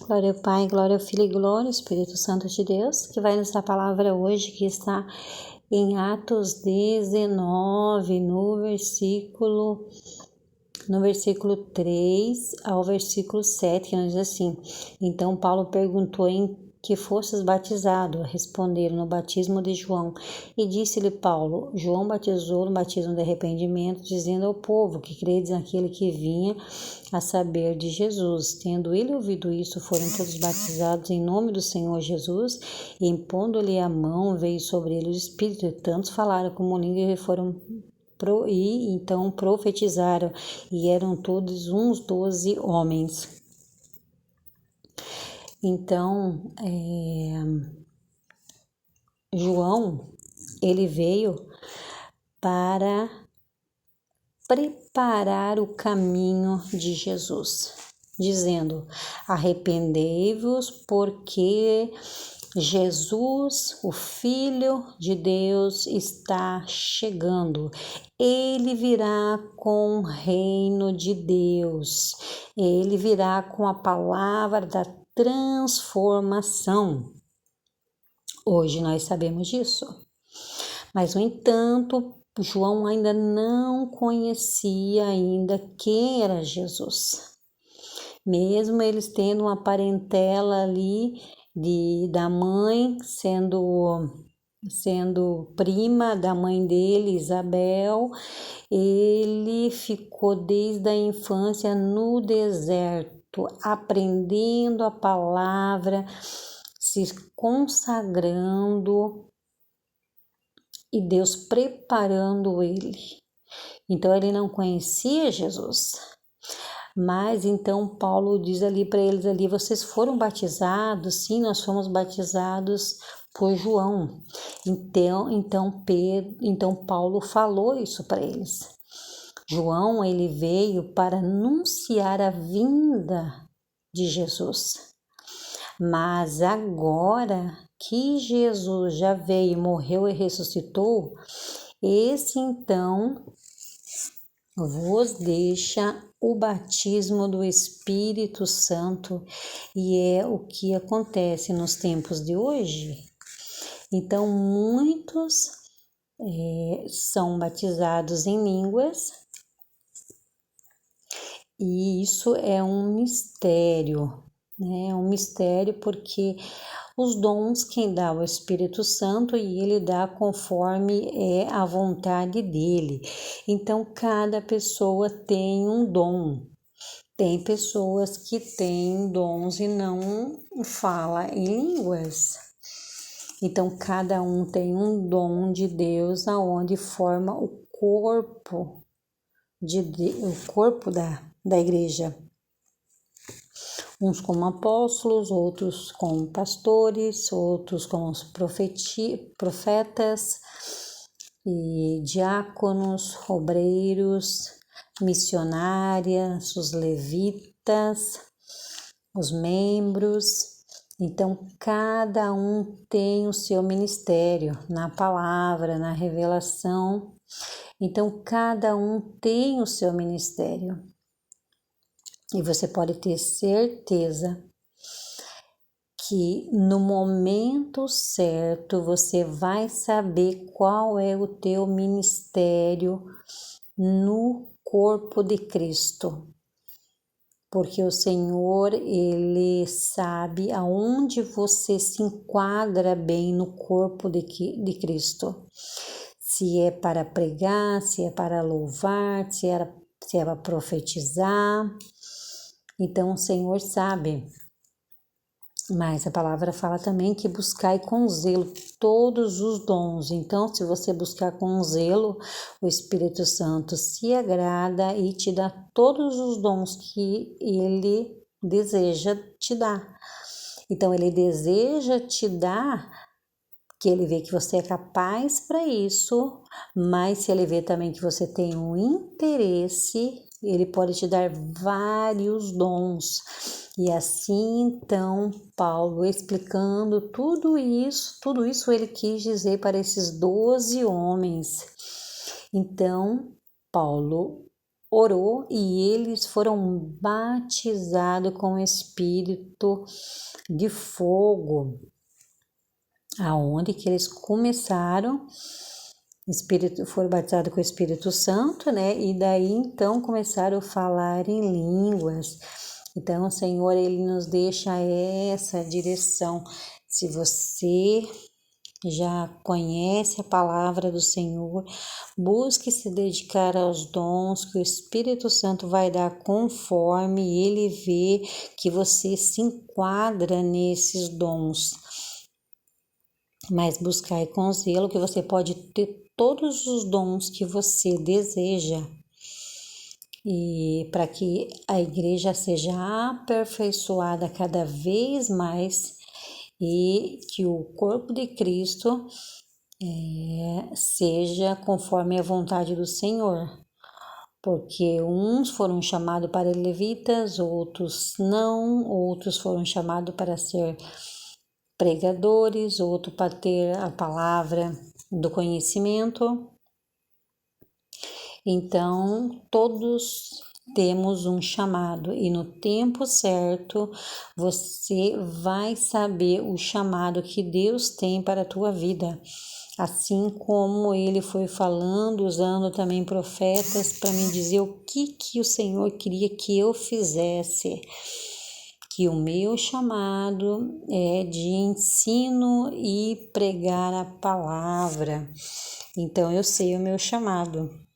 Glória ao Pai, glória ao Filho e glória ao Espírito Santo de Deus, que vai nos dar a palavra hoje, que está em Atos 19, no versículo 3 ao versículo 7, que nos diz assim: Então Paulo perguntou: em que fostes batizado? Responderam: no batismo de João. E disse-lhe Paulo: João batizou no batismo de arrependimento, dizendo ao povo que credes naquele que vinha, a saber, de Jesus. Tendo ele ouvido isso, foram todos batizados em nome do Senhor Jesus, e impondo-lhe a mão, veio sobre ele o Espírito, e tantos falaram como línguas e então profetizaram, e eram todos uns 12 homens. Então, João, ele veio para preparar o caminho de Jesus, dizendo: arrependei-vos, porque Jesus, o Filho de Deus, está chegando. Ele virá com o reino de Deus. Ele virá com a palavra da transformação. Hoje nós sabemos disso. Mas, no entanto, João ainda não conhecia quem era Jesus. Mesmo eles tendo uma parentela ali da mãe, sendo prima da mãe dele, Isabel, ele ficou desde a infância no deserto, aprendendo a palavra, se consagrando e Deus preparando ele. Então ele não conhecia Jesus. Mas então Paulo diz ali para eles ali: vocês foram batizados? Sim, nós fomos batizados por João. Então Paulo falou isso para eles. João, ele veio para anunciar a vinda de Jesus. Mas agora que Jesus já veio, morreu e ressuscitou, esse então vos deixa o batismo do Espírito Santo, e é o que acontece nos tempos de hoje. Então, muitos são batizados em línguas, e isso é um mistério, né? É um mistério porque os dons quem dá o Espírito Santo, e ele dá conforme é a vontade dele. Então, cada pessoa tem um dom. Tem pessoas que têm dons e não fala em línguas. Então, cada um tem um dom de Deus, aonde forma o corpo da igreja. Uns como apóstolos, outros como pastores, outros como profetas e diáconos, obreiros, missionárias, os levitas, os membros. Então, cada um tem o seu ministério na palavra, na revelação. Então, cada um tem o seu ministério. E você pode ter certeza que no momento certo você vai saber qual é o teu ministério no corpo de Cristo. Porque o Senhor, ele sabe aonde você se enquadra bem no corpo de Cristo. Se é para pregar, se é para louvar, se é para profetizar. Então o Senhor sabe, mas a palavra fala também que buscai com zelo todos os dons. Então, se você buscar com zelo, o Espírito Santo se agrada e te dá todos os dons que ele deseja te dar. Então, ele deseja te dar, que ele vê que você é capaz para isso, mas se ele vê também que você tem um interesse, ele pode te dar vários dons. E assim, então, Paulo explicando tudo isso ele quis dizer para esses 12 homens. Então, Paulo orou e eles foram batizados com o Espírito de fogo, aonde que eles começaram, foram batizados com o Espírito Santo, né? E daí então começaram a falar em línguas. Então, o Senhor, Ele nos deixa essa direção. Se você já conhece a palavra do Senhor, busque se dedicar aos dons que o Espírito Santo vai dar conforme Ele vê que você se enquadra nesses dons. Mas buscai com zelo que você pode ter todos os dons que você deseja, e para que a igreja seja aperfeiçoada cada vez mais e que o corpo de Cristo seja conforme a vontade do Senhor. Porque uns foram chamados para levitas, outros não, outros foram chamados para ser pregadores, outro para ter a palavra do conhecimento. Então, todos temos um chamado e no tempo certo você vai saber o chamado que Deus tem para a tua vida. Assim como ele foi falando, usando também profetas para me dizer o que o Senhor queria que eu fizesse. Que o meu chamado é de ensino e pregar a palavra. Então eu sei o meu chamado.